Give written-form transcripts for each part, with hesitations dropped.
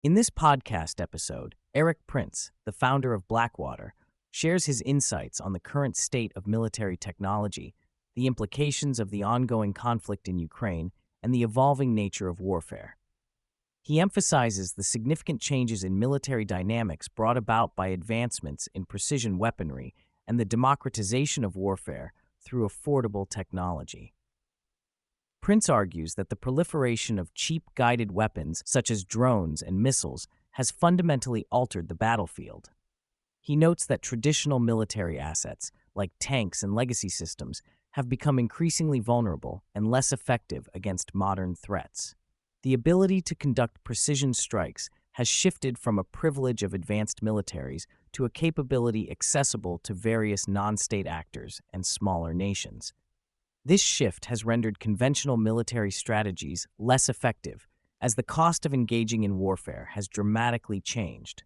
In this podcast episode, Erik Prince, the founder of Blackwater, shares his insights on the current state of military technology, the implications of the ongoing conflict in Ukraine, and the evolving nature of warfare. He emphasizes the significant changes in military dynamics brought about by advancements in precision weaponry and the democratization of warfare through affordable technology. Prince argues that the proliferation of cheap guided weapons, such as drones and missiles, has fundamentally altered the battlefield. He notes that traditional military assets, like tanks and legacy systems, have become increasingly vulnerable and less effective against modern threats. The ability to conduct precision strikes has shifted from a privilege of advanced militaries to a capability accessible to various non-state actors and smaller nations. This shift has rendered conventional military strategies less effective, as the cost of engaging in warfare has dramatically changed.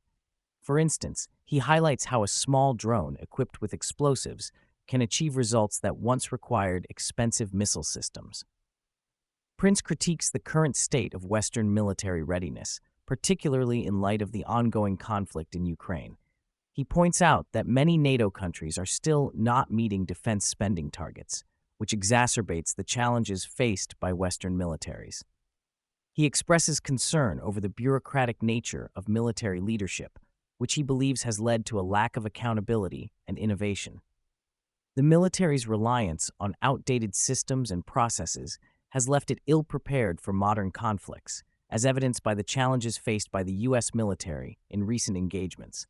For instance, he highlights how a small drone equipped with explosives can achieve results that once required expensive missile systems. Prince critiques the current state of Western military readiness, particularly in light of the ongoing conflict in Ukraine. He points out that many NATO countries are still not meeting defense spending targets, which exacerbates the challenges faced by Western militaries. He expresses concern over the bureaucratic nature of military leadership, which he believes has led to a lack of accountability and innovation. The military's reliance on outdated systems and processes has left it ill-prepared for modern conflicts, as evidenced by the challenges faced by the U.S. military in recent engagements.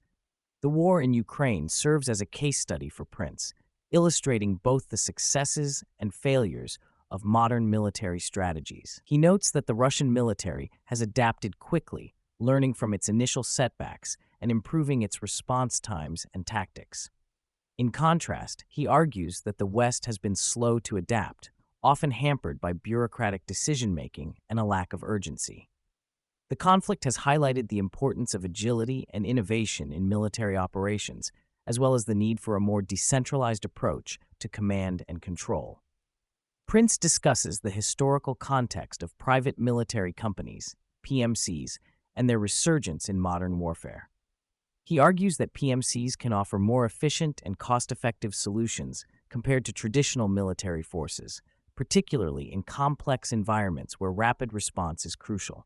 The war in Ukraine serves as a case study for Prince, illustrating both the successes and failures of modern military strategies. He notes that the Russian military has adapted quickly, learning from its initial setbacks and improving its response times and tactics. In contrast, he argues that the West has been slow to adapt, often hampered by bureaucratic decision-making and a lack of urgency. The conflict has highlighted the importance of agility and innovation in military operations, as well as the need for a more decentralized approach to command and control. Prince discusses the historical context of private military companies, PMCs, and their resurgence in modern warfare. He argues that PMCs can offer more efficient and cost-effective solutions compared to traditional military forces, particularly in complex environments where rapid response is crucial.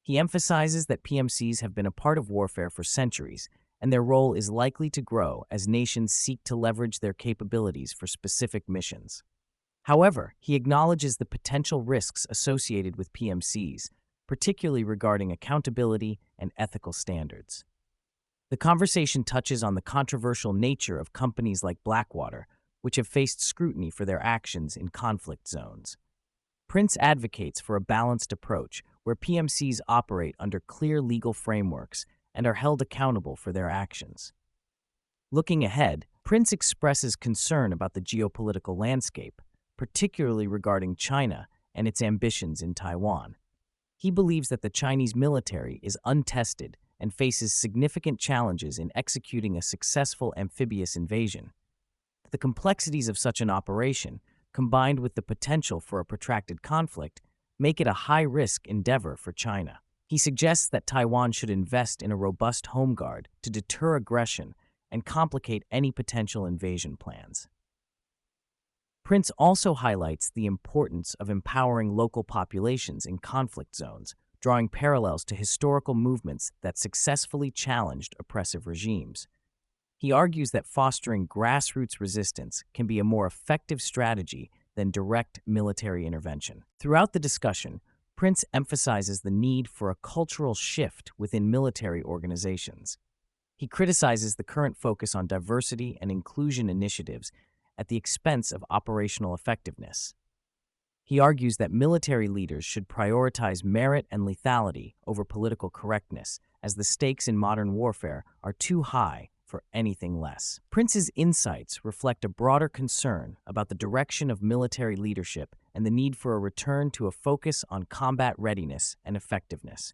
He emphasizes that PMCs have been a part of warfare for centuries, and their role is likely to grow as nations seek to leverage their capabilities for specific missions. However, he acknowledges the potential risks associated with PMCs, particularly regarding accountability and ethical standards. The conversation touches on the controversial nature of companies like Blackwater, which have faced scrutiny for their actions in conflict zones. Prince advocates for a balanced approach where PMCs operate under clear legal frameworks and are held accountable for their actions. Looking ahead, Prince expresses concern about the geopolitical landscape, particularly regarding China and its ambitions in Taiwan. He believes that the Chinese military is untested and faces significant challenges in executing a successful amphibious invasion. The complexities of such an operation, combined with the potential for a protracted conflict, make it a high-risk endeavor for China. He suggests that Taiwan should invest in a robust home guard to deter aggression and complicate any potential invasion plans. Prince also highlights the importance of empowering local populations in conflict zones, drawing parallels to historical movements that successfully challenged oppressive regimes. He argues that fostering grassroots resistance can be a more effective strategy than direct military intervention. Throughout the discussion, Prince emphasizes the need for a cultural shift within military organizations. He criticizes the current focus on diversity and inclusion initiatives at the expense of operational effectiveness. He argues that military leaders should prioritize merit and lethality over political correctness, as the stakes in modern warfare are too high for anything less. Prince's insights reflect a broader concern about the direction of military leadership and the need for a return to a focus on combat readiness and effectiveness.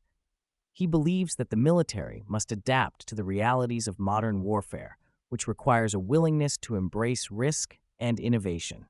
He believes that the military must adapt to the realities of modern warfare, which requires a willingness to embrace risk and innovation.